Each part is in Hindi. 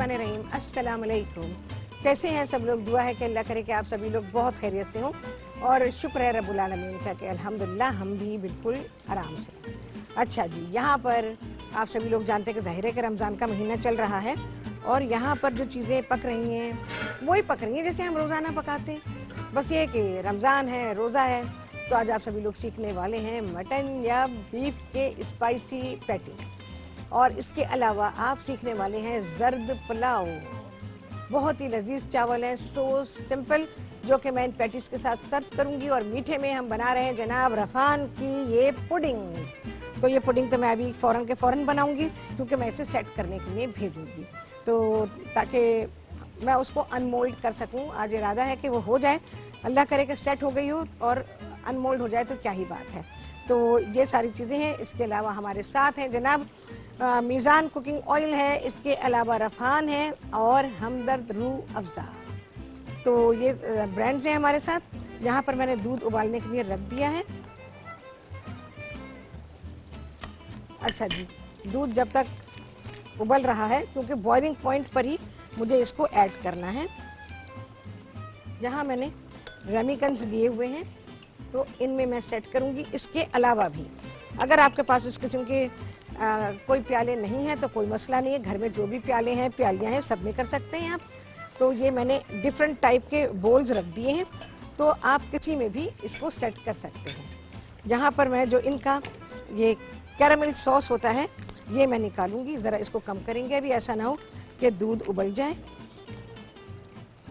बिस्मिल्लाहिर्रहमानिर्रहीम। अस्सलाम वालेकुम। कैसे हैं सब लोग? दुआ है कि अल्लाह करे कि आप सभी लोग बहुत खैरियत से हों और शुक्र है रब्बुल आलमीन का कि अल्हम्दुलिल्लाह हम भी बिल्कुल आराम से। अच्छा जी, यहाँ पर आप सभी लोग जानते हैं कि ज़ाहिर है कि रमज़ान का महीना चल रहा है और यहाँ पर जो चीज़ें पक रही हैं वही पक रही हैं जैसे हम रोज़ाना पकाते हैं। बस ये कि रमज़ान है, रोज़ा है, तो आज आप सभी लोग सीखने वाले हैं मटन या बीफ के स्पाइसी पैटी। और इसके अलावा आप सीखने वाले हैं ज़र्द पुलाव। बहुत ही लजीज चावल हैं, सो सिंपल, जो कि मैं इन पैटीज़ के साथ सर्व करूंगी। और मीठे में हम बना रहे हैं जनाब रफ़ान की ये पुडिंग। तो ये पुडिंग तो मैं अभी फ़ौरन के फ़ौरन बनाऊंगी क्योंकि मैं इसे सेट करने के लिए भेजूंगी, तो ताकि मैं उसको अनमोल्ड कर सकूं। आज इरादा है कि वो हो जाए, अल्लाह करे कि सेट हो गई हो और अनमोल्ड हो जाए तो क्या ही बात है। तो ये सारी चीज़ें हैं। इसके अलावा हमारे साथ हैं जनाब मीज़ान कुकिंग ऑयल है, इसके अलावा रफ़ान है और हमदर्द रूह अफ़ज़ा। तो ये ब्रांड्स हैं हमारे साथ। यहाँ पर मैंने दूध उबालने के लिए रख दिया है। अच्छा जी, दूध जब तक उबल रहा है, क्योंकि बॉइलिंग पॉइंट पर ही मुझे इसको ऐड करना है। यहाँ मैंने रेमिकन्स लिए हुए हैं तो इनमें मैं सेट करूँगी। इसके अलावा भी अगर आपके पास इस किस्म के कोई प्याले नहीं हैं तो कोई मसला नहीं है, घर में जो भी प्याले हैं, प्यालियाँ हैं, सब में कर सकते हैं आप। तो ये मैंने डिफरेंट टाइप के बोल्स रख दिए हैं, तो आप किसी में भी इसको सेट कर सकते हैं। यहाँ पर मैं जो इनका ये कैरामल सॉस होता है ये मैं निकालूंगी। ज़रा इसको कम करेंगे अभी, ऐसा ना हो कि दूध उबल जाए,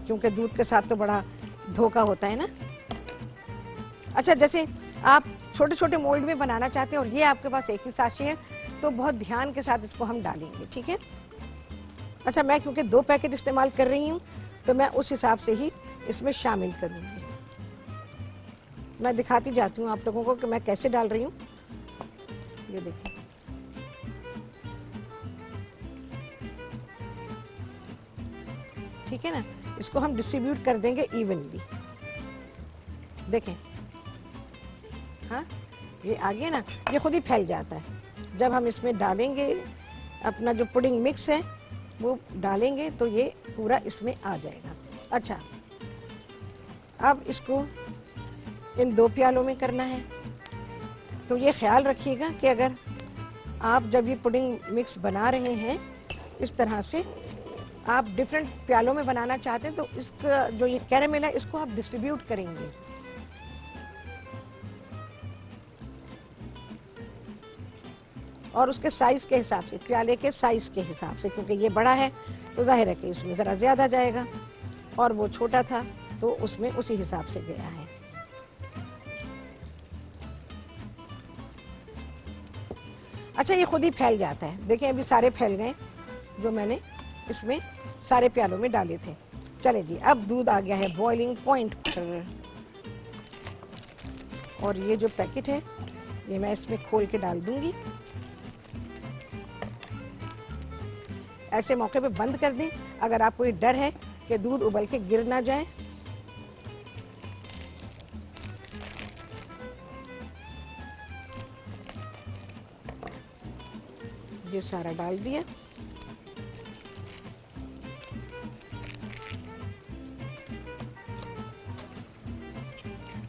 क्योंकि दूध के साथ तो बड़ा धोखा होता है ना। अच्छा, जैसे आप छोटे छोटे मोल्ड में बनाना चाहते हैं और ये आपके पास एक ही साशे है तो बहुत ध्यान के साथ इसको हम डालेंगे, ठीक है। अच्छा, मैं क्योंकि 2 पैकेट इस्तेमाल कर रही हूँ तो मैं उस हिसाब से ही इसमें शामिल करूँगी। मैं दिखाती जाती हूँ आप लोगों को कि मैं कैसे डाल रही हूँ। ये देखिए, ठीक है ना। इसको हम डिस्ट्रीब्यूट कर देंगे इवनली। देखें, हाँ, ये आ गया ना, ये खुद ही फैल जाता है। जब हम इसमें डालेंगे अपना जो पुडिंग मिक्स है वो डालेंगे तो ये पूरा इसमें आ जाएगा। अच्छा, अब इसको इन 2 प्यालों में करना है। तो ये ख्याल रखिएगा कि अगर आप जब ये पुडिंग मिक्स बना रहे हैं इस तरह से, आप डिफरेंट प्यालों में बनाना चाहते हैं तो इसका जो ये कैरामल है इसको आप डिस्ट्रीब्यूट करेंगे। और उसके साइज़ के हिसाब से, प्याले के साइज़ के हिसाब से, क्योंकि ये बड़ा है तो जाहिर है कि इसमें ज़रा ज़्यादा जाएगा और वो छोटा था तो उसमें उसी हिसाब से गया है। अच्छा, ये खुद ही फैल जाता है। देखें, अभी सारे फैल गए जो मैंने इसमें सारे प्यालों में डाले थे। चले जी, अब दूध आ गया है बॉइलिंग पॉइंट पर और ये जो पैकेट है ये मैं इसमें खोल के डाल दूंगी। ऐसे मौके पे बंद कर दें अगर आपको ये डर है कि दूध उबल के गिर ना जाए। ये सारा डाल दिया।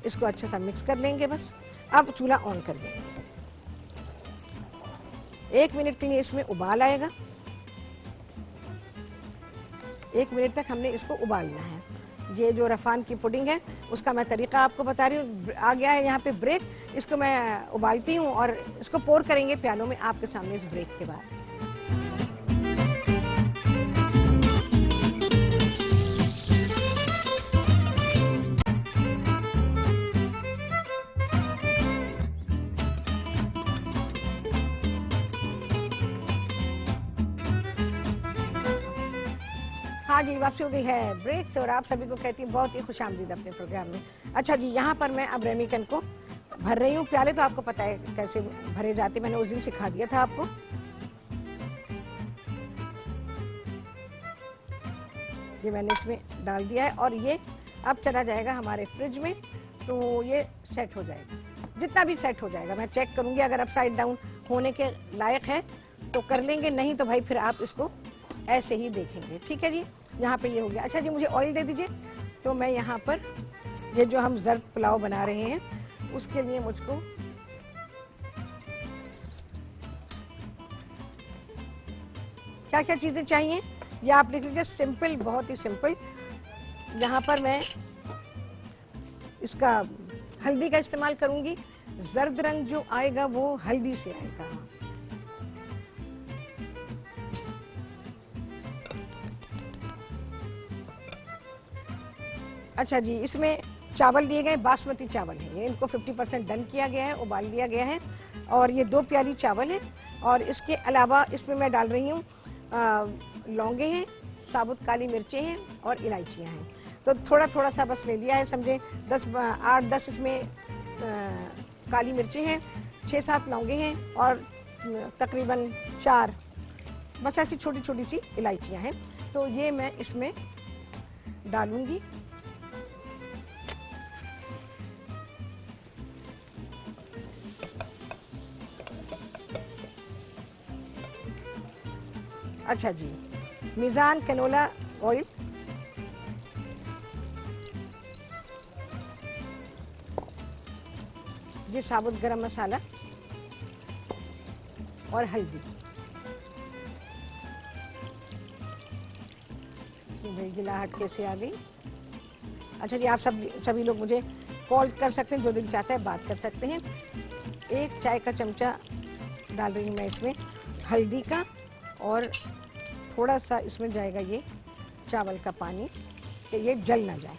इसको अच्छा सा मिक्स कर लेंगे बस। अब चूल्हा ऑन कर देंगे। 1 मिनट के लिए इसमें उबाल आएगा। 1 मिनट तक हमने इसको उबालना है। ये जो रफ़ान की पुडिंग है उसका मैं तरीका आपको बता रही हूँ। आ गया है यहाँ पे ब्रेक, इसको मैं उबालती हूँ और इसको पोर करेंगे प्यालों में आपके सामने इस ब्रेक के बाद। हाँ जी, वापसी हो गई है ब्रेक से और आप सभी को कहती हूँ बहुत ही खुशामदीद अपने प्रोग्राम में। अच्छा जी, यहाँ पर मैं अब रेमिकन को भर रही हूँ। प्याले तो आपको पता है कैसे भरे जाते, मैंने उस दिन सिखा दिया था आपको। ये मैंने इसमें डाल दिया है और ये अब चला जाएगा हमारे फ्रिज में, तो ये सेट हो जाएगा। जितना भी सेट हो जाएगा मैं चेक करूँगी, अगर अपसाइड डाउन होने के लायक है तो कर लेंगे, नहीं तो भाई फिर आप इसको ऐसे ही देखेंगे। ठीक है जी, यहाँ पे ये हो गया। अच्छा जी, मुझे ऑयल दे दीजिए। तो मैं यहाँ पर ये जो हम जर्द पुलाव बना रहे हैं उसके लिए मुझको क्या क्या चीज़ें चाहिए ये आप लिख लीजिए। सिंपल, बहुत ही सिंपल। यहाँ पर मैं इसका हल्दी का इस्तेमाल करूंगी। जर्द रंग जो आएगा वो हल्दी से आएगा। अच्छा जी, इसमें चावल लिए गए बासमती चावल है ये, इनको 50% डन किया गया है, उबाल दिया गया है। और ये 2 प्याली चावल है। और इसके अलावा इसमें मैं डाल रही हूँ लौंगे हैं, साबुत काली मिर्चें हैं और इलायचियाँ हैं। तो थोड़ा थोड़ा सा बस ले लिया है, समझे 8-10 इसमें काली मिर्चें हैं, 6-7 लौंगे हैं और तकरीबन 4 बस ऐसी छोटी छोटी सी इलायचियाँ हैं। तो ये मैं इसमें डालूंगी। अच्छा जी, मिजान कैनोला ऑयल, ये साबुत गरम मसाला और हल्दी। भाई गिलाहट कैसे आ गई। अच्छा जी, आप सभी लोग मुझे कॉल कर सकते हैं, जो दिल चाहता है बात कर सकते हैं। 1 चाय का चमचा डाल रही हूँ मैं इसमें हल्दी का, और थोड़ा सा इसमें जाएगा ये चावल का पानी कि ये जल ना जाए।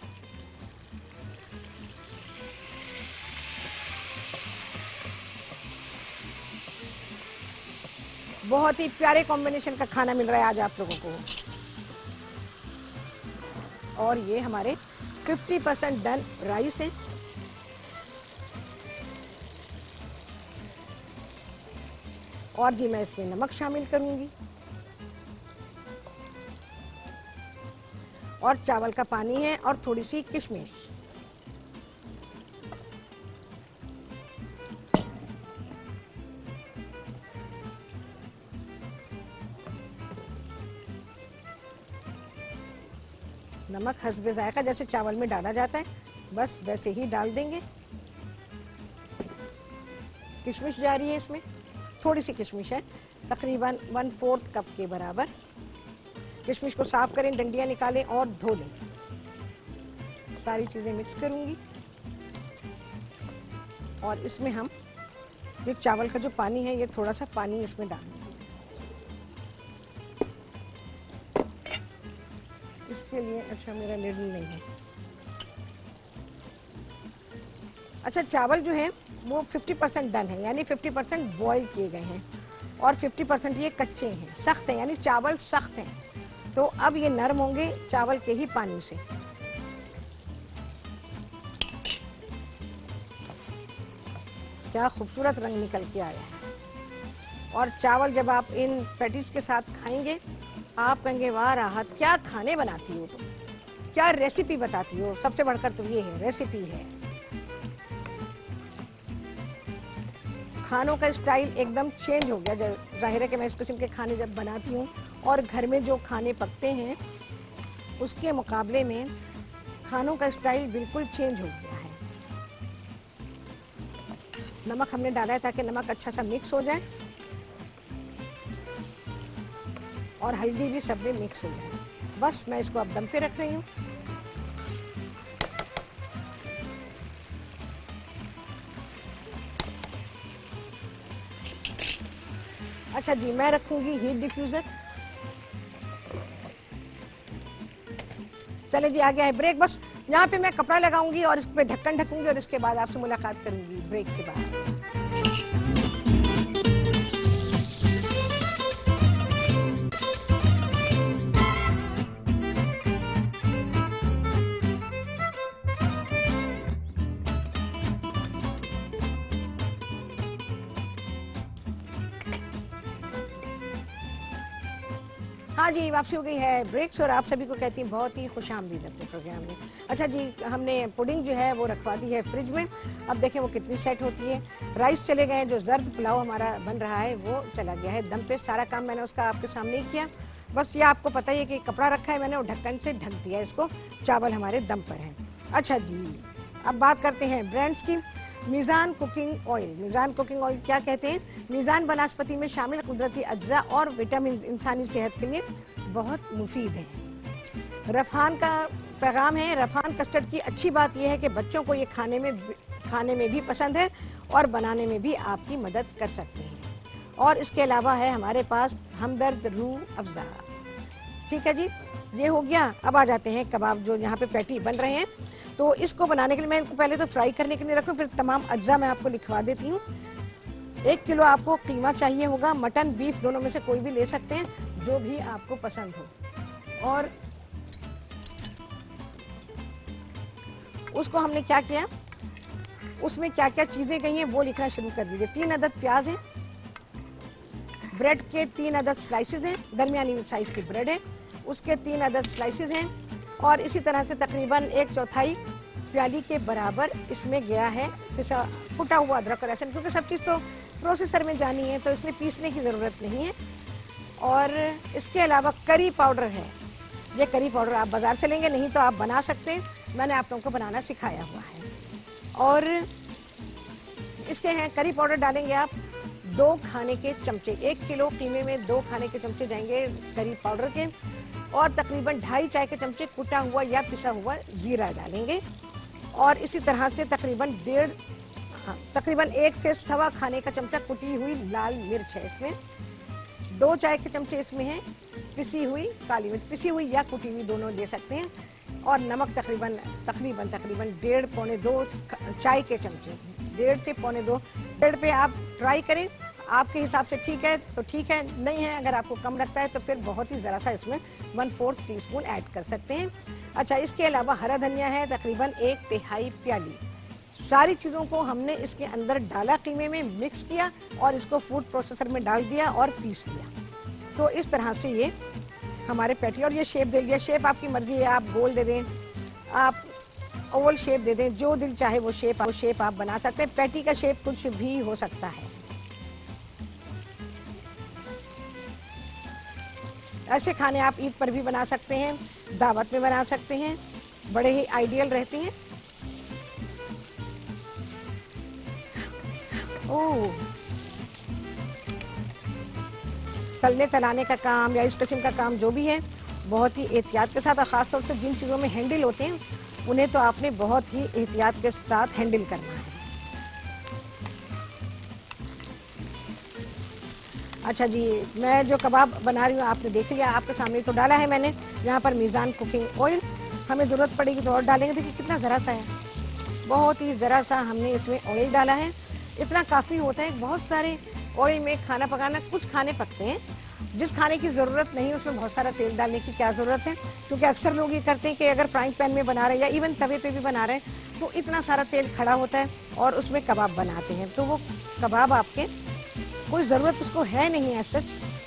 बहुत ही प्यारे कॉम्बिनेशन का खाना मिल रहा है आज आप लोगों को। और ये हमारे 50% डन राइस है। और जी मैं इसमें नमक शामिल करूंगी और चावल का पानी है और थोड़ी सी किशमिश। नमक हस्बे जायका, जैसे चावल में डाला जाता है बस वैसे ही डाल देंगे। किशमिश जा रही है इसमें, थोड़ी सी किशमिश है, तकरीबन 1/4 कप के बराबर। किशमिश को साफ करें, डंडियां निकालें और धो लें। सारी चीजें मिक्स करूंगी और इसमें हम ये चावल का जो पानी है ये थोड़ा सा पानी इसमें डालेंगे। इसके लिए अच्छा मेरा लिडल नहीं है। अच्छा, चावल जो है वो 50% डन है, यानी 50% बॉईल किए गए हैं और 50% ये कच्चे हैं, सख्त हैं, यानी चावल सख्त हैं। तो अब ये नरम होंगे चावल के ही पानी से। क्या खूबसूरत रंग निकल के आया है। और चावल जब आप इन पैटीज के साथ खाएंगे आप कहेंगे वाह राहत, क्या खाने बनाती हो तुम, क्या रेसिपी बताती हो। सबसे बढ़कर तो ये है, रेसिपी है। खानों का स्टाइल एकदम चेंज हो गया। जाहिर है कि मैं इस किस्म के खाने जब बनाती हूँ और घर में जो खाने पकते हैं उसके मुकाबले में खानों का स्टाइल बिल्कुल चेंज हो गया है। नमक हमने डाला है ताकि नमक अच्छा सा मिक्स हो जाए और हल्दी भी सब में मिक्स हो जाए। बस मैं इसको अब दम पे रख रही हूँ। अच्छा जी, मैं रखूंगी हीट डिफ्यूजर। चले जी, आ गया है ब्रेक। बस यहाँ पे मैं कपड़ा लगाऊंगी और इस पे ढक्कन ढकूंगी और इसके बाद आपसे मुलाकात करूंगी ब्रेक के बाद। हाँ जी, वापसी हो गई है ब्रेक्स और आप सभी को कहती हैं बहुत ही खुशामदीद अपने प्रोग्राम में। अच्छा जी, हमने पुडिंग जो है वो रखवा दी है फ्रिज में। अब देखें वो कितनी सेट होती है। राइस चले गए, जो जर्द पुलाव हमारा बन रहा है वो चला गया है दम पे। सारा काम मैंने उसका आपके सामने ही किया। बस ये आपको पता ही है कि कपड़ा रखा है मैंने और ढक्कन से ढक दिया इसको, चावल हमारे दम पर हैं। अच्छा जी, अब बात करते हैं ब्रांड्स की। मीज़ान कुकिंग ऑयल। मीज़ान कुकिंग ऑयल क्या कहते हैं? मीज़ान वनस्पति में शामिल कुदरती अज्जा और विटामिन इंसानी सेहत के लिए बहुत मुफीद हैं। रफ़ान का पैगाम है, रफ़ान कस्टर्ड की अच्छी बात यह है कि बच्चों को ये खाने में भी पसंद है और बनाने में भी आपकी मदद कर सकते हैं। और इसके अलावा है हमारे पास हमदर्द रूह अफ़ज़ा। ठीक है जी, ये हो गया। अब आ जाते हैं कबाब, जो यहाँ पे पैटी बन रहे हैं। तो इसको बनाने के लिए मैं इनको पहले तो फ्राई करने के लिए रखूँ, फिर तमाम अज्जा मैं आपको लिखवा देती हूँ। 1 किलो आपको कीमा चाहिए होगा, मटन बीफ दोनों में से कोई भी ले सकते हैं, जो भी आपको पसंद हो। और उसको हमने क्या किया, उसमें क्या क्या चीज़ें गई हैं वो लिखना शुरू कर दीजिए। 3 अदद प्याज हैं, ब्रेड के 3 अदद स्लाइसेस हैं, दरमियानी साइज़ की ब्रेड है, उसके 3 अदद स्लाइसेस हैं। और इसी तरह से तकरीबन 1/4 प्याली के बराबर इसमें गया है कुटा हुआ अदरक और लहसुन, क्योंकि सब चीज़ तो प्रोसेसर में जानी है तो इसमें पीसने की ज़रूरत नहीं है। और इसके अलावा करी पाउडर है, ये करी पाउडर आप बाज़ार से लेंगे, नहीं तो आप बना सकते हैं, मैंने आप लोगों को बनाना सिखाया हुआ है। और इसके हैं करी पाउडर डालेंगे आप 2 खाने के चमचे, 1 किलो कीमे में 2 खाने के चमचे जाएंगे करी पाउडर के। और तकरीबन 2.5 चाय के चमचे कुटा हुआ या पिसा हुआ जीरा डालेंगे। और इसी तरह से तकरीबन 1 से 1.25 खाने का चमचा कुटी हुई लाल मिर्च है इसमें। 2 चाय के चमचे इसमें है पिसी हुई काली मिर्च, पिसी हुई या कुटी हुई दोनों ले सकते हैं। और नमक तकरीबन 1.5 पौने 2 चाय के चमचे, 1.5 से पौने 2। ब्रेड पे आप ट्राई करें, आपके हिसाब से ठीक है तो ठीक है, नहीं है अगर आपको कम लगता है तो फिर बहुत ही ज़रा सा इसमें 1/4 टीस्पून ऐड कर सकते हैं। अच्छा, इसके अलावा हरा धनिया है तकरीबन 1/3 प्याली। सारी चीज़ों को हमने इसके अंदर डाला, कीमे में मिक्स किया और इसको फूड प्रोसेसर में डाल दिया और पीस लिया। तो इस तरह से ये हमारे पैटी, और ये शेप दे लिया। शेप आपकी मर्जी है, आप गोल दे दें, आप ओवल शेप दे दें, जो दिल चाहे वो शेप आप बना सकते हैं। पैटी का शेप कुछ भी हो सकता है। ऐसे खाने आप ईद पर भी बना सकते हैं, दावत में बना सकते हैं, बड़े ही आइडियल रहते हैं। ओह, तलने तलाने का काम या इस किस्म का काम जो भी है, बहुत ही एहतियात के साथ, और ख़ासतौर से जिन चीज़ों में हैंडल होते हैं उन्हें तो आपने बहुत ही एहतियात के साथ हैंडल करना है। अच्छा जी, मैं जो कबाब बना रही हूँ आपने देख लिया, आपके सामने तो डाला है मैंने यहाँ पर मीज़ान कुकिंग ऑयल। हमें ज़रूरत पड़ेगी तो और डालेंगे। देखिए कितना ज़रा सा है, बहुत ही ज़रा सा हमने इसमें ऑयल डाला है, इतना काफ़ी होता है। बहुत सारे ऑयल में खाना पकाना, कुछ खाने पकते हैं जिस खाने की ज़रूरत नहीं उसमें बहुत सारा तेल डालने की क्या ज़रूरत है, क्योंकि अक्सर लोग ये करते हैं कि अगर फ्राइंग पैन में बना रहे हैं या इवन तवे पे भी बना रहे हैं तो इतना सारा तेल खड़ा होता है और उसमें कबाब बनाते हैं, तो वो कबाब आपके कोई ज़रूरत उसको है नहीं है सच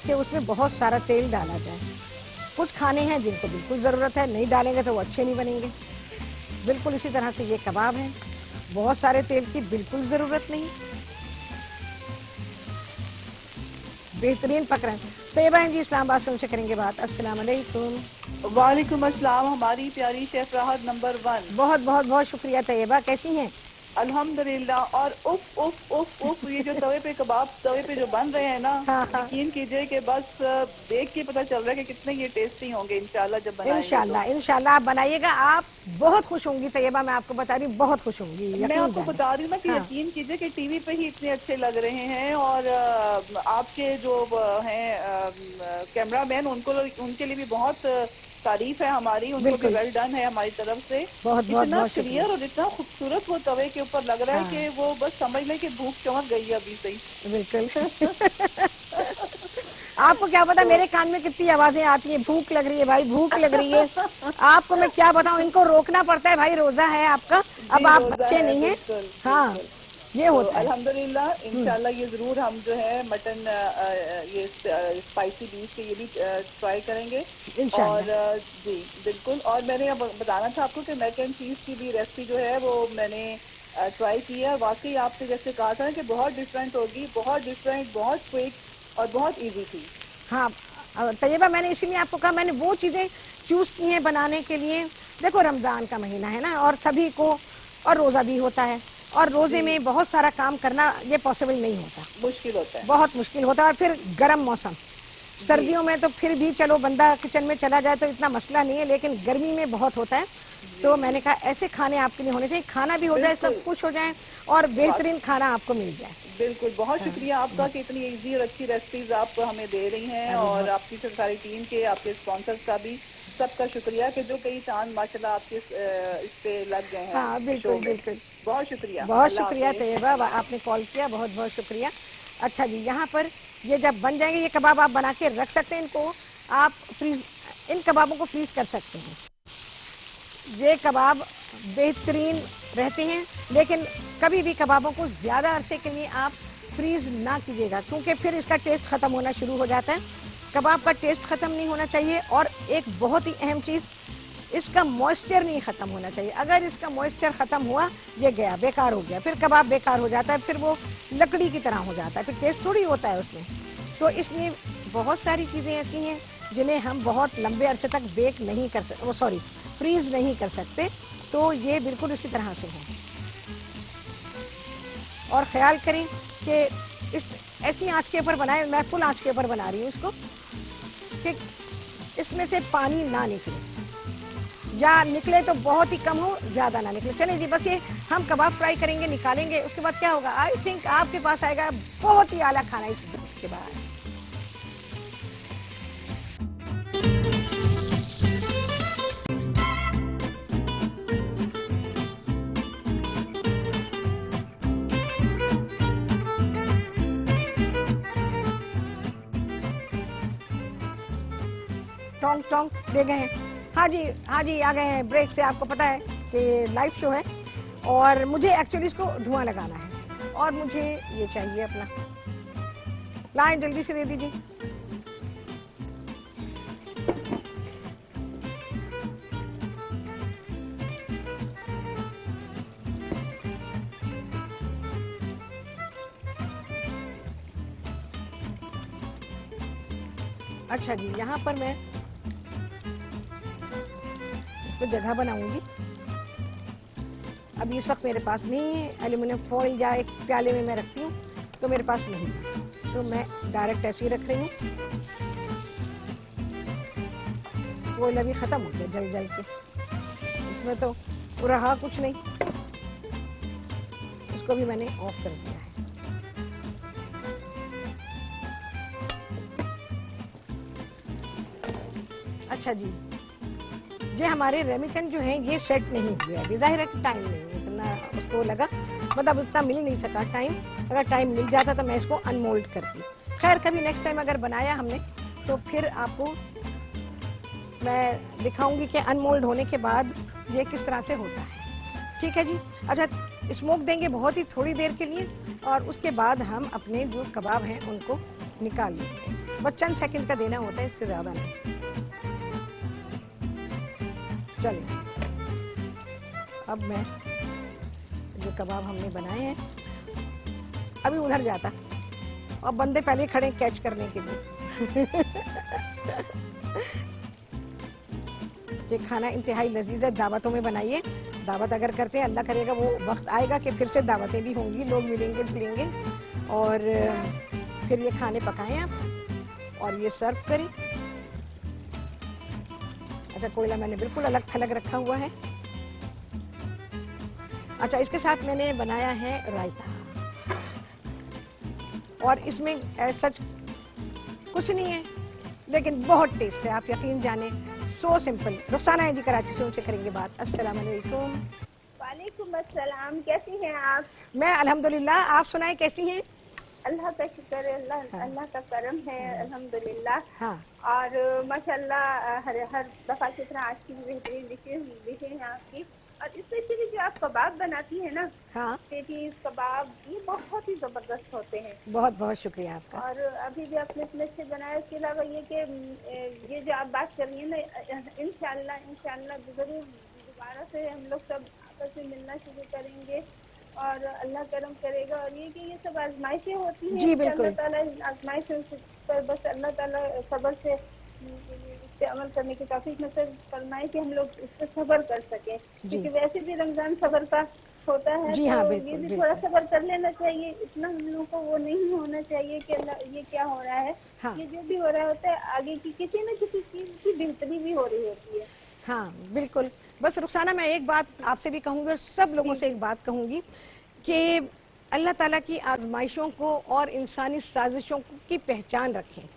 कि उसमें बहुत सारा तेल डाला जाए। कुछ खाने हैं जिनको बिल्कुल ज़रूरत है, नहीं डालेंगे तो वो अच्छे नहीं बनेंगे। बिल्कुल इसी तरह से ये कबाब है, बहुत सारे तेल की बिल्कुल ज़रूरत नहीं, बेहतरीन पक रहे हैं। तैयबा जी इस्लामाबाद से उनसे करेंगे बात। अस्सलाम वालेकुम। वालेकुम अस्सलाम। हमारी प्यारी शेफ राहत नंबर 1। बहुत बहुत बहुत शुक्रिया तैयबा, कैसी हैं? अल्हम्दुलिल्लाह। और उफ उफ उफ उफ, ये जो तवे पे कबाब तवे पे जो बन रहे हैं ना, यकीन कीजिए कि बस देख के पता चल रहा है कि कितने ये टेस्टी होंगे इंशाल्लाह जब बनाएंगे। इंशाल्लाह आप बनाइएगा, आप बहुत खुश होंगी तैयबा, मैं आपको बता रही हूँ, बहुत खुश होंगी। मैं आपको बता रही हूँ ना कि यकीन कीजिए कि टीवी पे ही इतने अच्छे लग रहे हैं। और आपके जो हैं कैमरामैन, उनके लिए भी बहुत तारीफ है हमारी, उनको भी वेल डन है हमारी तरफ से। इतना क्लियर और इतना खूबसूरत वो तवे के ऊपर लग रहा है कि वो बस समझ लें कि भूख चमक गई है अभी से ही। बिल्कुल। आपको क्या पता मेरे कान में कितनी आवाजें आती है, भूख लग रही है भाई, भूख लग रही है। आपको मैं क्या बताऊं, इनको रोकना पड़ता है भाई, रोजा है आपका, अब आप बच्चे नहीं है। हाँ, ये होता है। अल्हम्दुलिल्लाह, इंशाल्लाह ये जरूर हम जो है मटन ये स्पाइसी बीफ के ये भी ट्राई करेंगे। और जी बिल्कुल। और मैंने अब बताना था आपको कि मैक एंड चीज की भी रेसिपी जो है वो मैंने ट्राई की है। वाकई आपने जैसे कहा था कि बहुत डिफरेंट होगी, बहुत डिफरेंट, बहुत क्विक और बहुत इजी थी। हाँ, और तैयबा मैंने इसीलिए आपको कहा, मैंने वो चीज़ें चूज़ की हैं बनाने के लिए। देखो रमज़ान का महीना है ना, और सभी को, और रोज़ा भी होता है, और रोज़े में बहुत सारा काम करना ये पॉसिबल नहीं होता, मुश्किल होता है, बहुत मुश्किल होता है। और फिर गर्म मौसम, सर्दियों में तो फिर भी चलो बंदा किचन में चला जाए तो इतना मसला नहीं है, लेकिन गर्मी में बहुत होता है। तो मैंने कहा ऐसे खाने आपके लिए होने चाहिए, खाना भी हो जाए, सब कुछ हो जाए, और बेहतरीन खाना आपको मिल जाए। बिल्कुल, बहुत शुक्रिया आपका कि इतनी इजी और अच्छी रेसिपीज आप हमें दे रही हैं, और आपकी सारी टीम के, आपके स्पॉन्सर्स का भी सबका शुक्रिया कि जो कई चांद माशाल्लाह आपके इस पे लग गए हैं। हाँ बिल्कुल बिल्कुल, बहुत शुक्रिया, बहुत शुक्रिया तैयबा, आपने कॉल किया, बहुत बहुत शुक्रिया। अच्छा जी, यहाँ पर ये जब बन जाएंगे, ये कबाब आप बना के रख सकते हैं, इनको आप फ्रीज, इन कबाबों को फ्रीज कर सकते हैं। ये कबाब बेहतरीन रहते हैं, लेकिन कभी भी कबाबों को ज़्यादा अरसे के लिए आप फ्रीज ना कीजिएगा, क्योंकि फिर इसका टेस्ट ख़त्म होना शुरू हो जाता है। कबाब का टेस्ट ख़त्म नहीं होना चाहिए, और एक बहुत ही अहम चीज़, इसका मॉइस्चर नहीं ख़त्म होना चाहिए। अगर इसका मॉइस्चर ख़त्म हुआ, ये गया, बेकार हो गया, फिर कबाब बेकार हो जाता है, फिर वो लकड़ी की तरह हो जाता है, फिर टेस्ट थोड़ी होता है उसमें। तो इसलिए बहुत सारी चीज़ें ऐसी हैं जिन्हें हम बहुत लंबे अरसे तक बेक नहीं कर सकते, वो सॉरी फ्रीज नहीं कर सकते, तो ये बिल्कुल इसी तरह से है। और ख़्याल करें कि इस ऐसी आंच के ऊपर बनाए, मैं फुल आंच के ऊपर बना रही हूँ इसको, कि इसमें से पानी ना निकले, या निकले तो बहुत ही कम हो, ज़्यादा ना निकले। चलिए जी, बस ये हम कबाब फ्राई करेंगे, निकालेंगे, उसके बाद क्या होगा, आई थिंक आपके पास आएगा बहुत ही आला खाना इसके बाद। टोंक टोंक दे गए हैं। हाँ जी, हाँ जी, आ गए हैं ब्रेक से। आपको पता है कि लाइव शो है, और मुझे एक्चुअली इसको धुआं लगाना है, और मुझे ये चाहिए अपना, लाएं जल्दी से दे दीजिए। अच्छा जी, यहाँ पर मैं इसको जगह बनाऊंगी। अभी इस वक्त मेरे पास नहीं है, एल्यूमिनियम फॉइल या एक प्याले में मैं रखती हूँ, तो मेरे पास नहीं है, तो मैं डायरेक्ट ऐसे ही रख रही हूँ। फॉइल अभी ख़त्म हो गया जल जल के, इसमें तो रहा कुछ नहीं, इसको भी मैंने ऑफ कर दिया है। अच्छा जी, ये हमारे रेमिकन जो हैं ये सेट नहीं हुए अभी, जाहिर है कि टाइम नहीं है इतना, उसको लगा मतलब उतना मिल नहीं सका टाइम। अगर टाइम मिल जाता तो मैं इसको अनमोल्ड करती। खैर कभी नेक्स्ट टाइम अगर बनाया हमने तो फिर आपको मैं दिखाऊंगी कि अनमोल्ड होने के बाद ये किस तरह से होता है। ठीक है जी। अच्छा, स्मोक देंगे बहुत ही थोड़ी देर के लिए, और उसके बाद हम अपने जो कबाब हैं उनको निकाल लेंगे। बस चंद सेकंड का देना होता है, इससे ज़्यादा नहीं। चलिए, अब मैं जो कबाब हमने बनाए हैं, अभी उधर जाता, और बंदे पहले खड़े कैच करने के लिए। ये खाना इंतहाई लजीज है, दावतों में बनाइए। दावत अगर करते हैं, अल्लाह करेगा वो वक्त आएगा कि फिर से दावतें भी होंगी, लोग मिलेंगे जुलेंगे, और फिर ये खाने पकाएं आप और ये सर्व करें। अच्छा, कोयला मैंने बिल्कुल अलग थलग रखा हुआ है। अच्छा, इसके साथ मैंने बनाया है रायता, और इसमें सच कुछ नहीं है, लेकिन बहुत टेस्ट है, आप यकीन जाने। So simple. रुखसाना है जी कराची से, उनसे करेंगे बात। अस्सलाम वालेकुम। वालेकुम अस्सलाम, कैसी हैं आप? मैं अल्हम्दुलिल्लाह, आप सुनाएं कैसी हैं? अल्लाह का शुक्र है, अल्लाह का करम है, अल्हम्दुलिल्लाह। हाँ। और माशाल्लाह हर दफ़ा की तरह आज की भी बेहतरीन डिशें हैं आपकी। और स्पेशली जो आप कबाब बनाती हैं ना, हाँ, पेटीज कबाब, ये बहुत ही ज़बरदस्त होते हैं। बहुत बहुत शुक्रिया आपका। और अभी भी आपने इतने अच्छे बनाया। इसके अलावा ये कि ये जो आप बात कर रही हैं ना, इंशाल्लाह ज़रूर दोबारा से हम लोग सब आपस में मिलना शुरू करेंगे, और अल्लाह करम करेगा। और ये कि ये सब आजमाइशें होती हैं, जी, कि बिल्कुल। अल्लाह ताला इन आजमाइशों पर बस अल्लाह ताला सब्र से इस पे अमल करने की तौफीक नसीब फरमाए कि हम लोग इस पर सब्र कर सकें, क्योंकि वैसे भी रमजान सब्र का होता है। जी तो हाँ, ये बिल्कुल भी थोड़ा बिल्कुल। सब्र कर लेना चाहिए। इतना हम लोगों को वो नहीं होना चाहिए कि अल्लाह ये क्या हो रहा है। हाँ ये जो भी हो रहा होता है आगे की किसी न किसी चीज की बेहतरी भी हो रही होती है। हाँ बिल्कुल। बस रुखसाना, मैं एक बात आपसे भी कहूँगी और सब लोगों जी से जी एक बात कहूँगी कि अल्लाह ताला की आजमाइशों को और इंसानी साजिशों की पहचान रखें।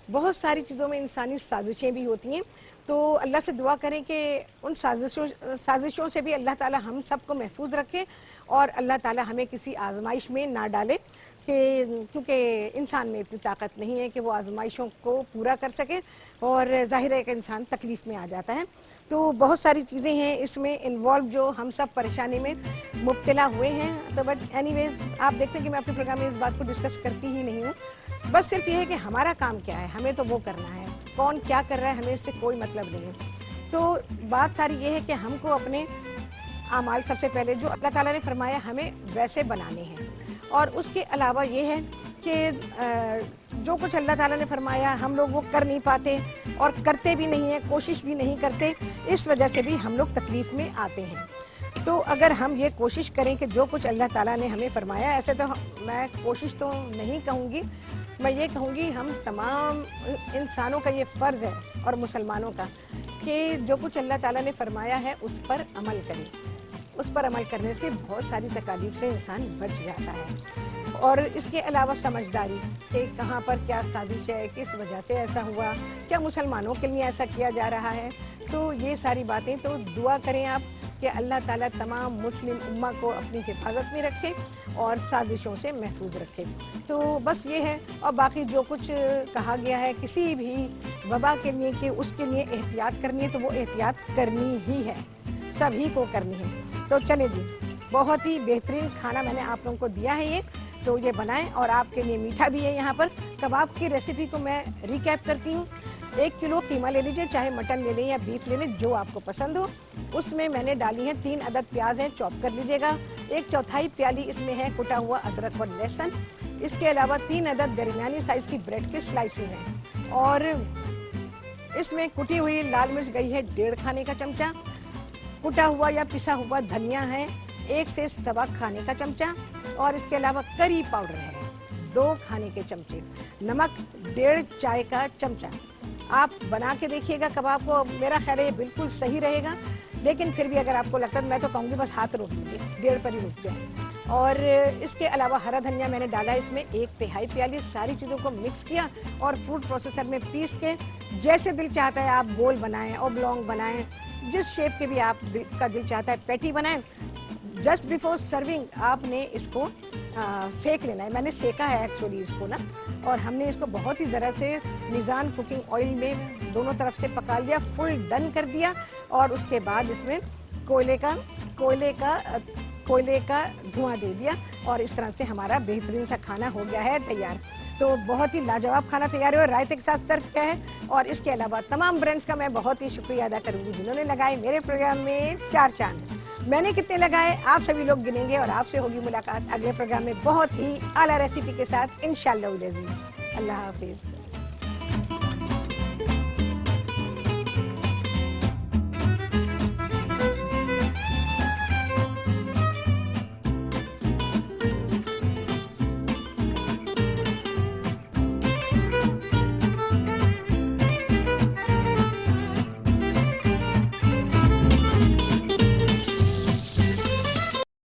बहुत सारी चीज़ों में इंसानी साजिशें भी होती हैं, तो अल्लाह से दुआ करें कि उन साजिशों से भी अल्लाह ताला हम सबको महफूज रखे और अल्लाह ताला हमें किसी आजमाइश में ना डाले, कि क्योंकि इंसान में इतनी ताकत नहीं है कि वो आजमाइशों को पूरा कर सके और ज़ाहिर है कि इंसान तकलीफ़ में आ जाता है। तो बहुत सारी चीज़ें हैं इसमें इन्वॉल्व जो हम सब परेशानी में मुब्तला हुए हैं। तो बट एनीवेज, आप देखते हैं कि मैं अपने प्रोग्राम में इस बात को डिस्कस करती ही नहीं हूँ। बस सिर्फ ये है कि हमारा काम क्या है, हमें तो वो करना है, कौन क्या कर रहा है हमें इससे कोई मतलब नहीं है। तो बात सारी ये है कि हमको अपने आमाल सबसे पहले जो अल्लाह ताला ने फरमाया हमें वैसे बनाने हैं, और उसके अलावा ये है कि जो कुछ अल्लाह ताला ने फरमाया हम लोग वो कर नहीं पाते और करते भी नहीं हैं, कोशिश भी नहीं करते, इस वजह से भी हम लोग तकलीफ़ में आते हैं। तो अगर हम ये कोशिश करें कि जो कुछ अल्लाह ताला ने हमें फरमाया, ऐसे तो मैं कोशिश तो नहीं कहूँगी, मैं ये कहूँगी हम तमाम इंसानों का ये फ़र्ज़ है और मुसलमानों का कि जो कुछ अल्लाह ताला ने फरमाया है उस पर अमल करें। उस पर अमल करने से बहुत सारी तकालीफ से इंसान बच जाता है। और इसके अलावा समझदारी कि कहाँ पर क्या साजिश है, किस वजह से ऐसा हुआ, क्या मुसलमानों के लिए ऐसा किया जा रहा है, तो ये सारी बातें। तो दुआ करें आप कि अल्लाह ताला तमाम मुस्लिम उम्मा को अपनी हिफाजत में रखे और साजिशों से महफूज रखे। तो बस ये है। और बाकी जो कुछ कहा गया है किसी भी वबा के लिए कि उसके लिए एहतियात करनी है, तो वो एहतियात करनी ही है, सभी को करनी है। तो चले जी, बहुत ही बेहतरीन खाना मैंने आप लोगों को दिया है ये, तो ये बनाएं। और आपके लिए मीठा भी है यहाँ पर। कबाब की रेसिपी को मैं रिकैप करती हूँ। 1 किलो कीमा ले लीजिए, चाहे मटन ले लें या बीफ ले लें, जो आपको पसंद हो। उसमें मैंने डाली है 3 अदद प्याज हैं, चॉप कर लीजिएगा। 1/4 प्याली इसमें है कुटा हुआ अदरक और लहसुन। इसके अलावा 3 अदद दरमियानी साइज़ की ब्रेड की स्लाइसेस हैं, और इसमें कुटी हुई लाल मिर्च गई है 1.5 खाने का चमचा। कुटा हुआ या पिसा हुआ धनिया है 1 से 1.25 खाने का चमचा, और इसके अलावा करी पाउडर है 2 खाने के चमचे, नमक 1.5 चाय का चमचा। आप बना के देखिएगा कबाब को, मेरा ख्याल है ये बिल्कुल सही रहेगा, लेकिन फिर भी अगर आपको लगता है, मैं तो कहूँगी बस हाथ रोक लीजिए, 1.5 पर ही रुक जाए। और इसके अलावा हरा धनिया मैंने डाला है इसमें 1/3 प्याली। सारी चीज़ों को मिक्स किया और फूड प्रोसेसर में पीस के जैसे दिल चाहता है आप गोल बनाएं, ओब्लॉन्ग बनाएं, जिस शेप के भी आप का दिल चाहता है पैटी बनाएं। जस्ट बिफोर सर्विंग आपने इसको सेक लेना है। मैंने सेका है एक्चुअली इसको ना, और हमने इसको बहुत ही ज़रा से मिज़ान कुकिंग ऑयल में दोनों तरफ से पका लिया, फुल डन कर दिया, और उसके बाद इसमें कोयले का धुआं दे दिया, और इस तरह से हमारा बेहतरीन सा खाना हो गया है तैयार। तो बहुत ही लाजवाब खाना तैयार है और रायते के साथ सर्व किया है। और इसके अलावा तमाम ब्रांड्स का मैं बहुत ही शुक्रिया अदा करूंगी जिन्होंने लगाए मेरे प्रोग्राम में 4 चांद। मैंने कितने लगाए आप सभी लोग गिनेंगे, और आपसे होगी मुलाकात अगले प्रोग्राम में बहुत ही आला रेसिपी के साथ इंशाअल्लाह। अल्लाह हाफिज।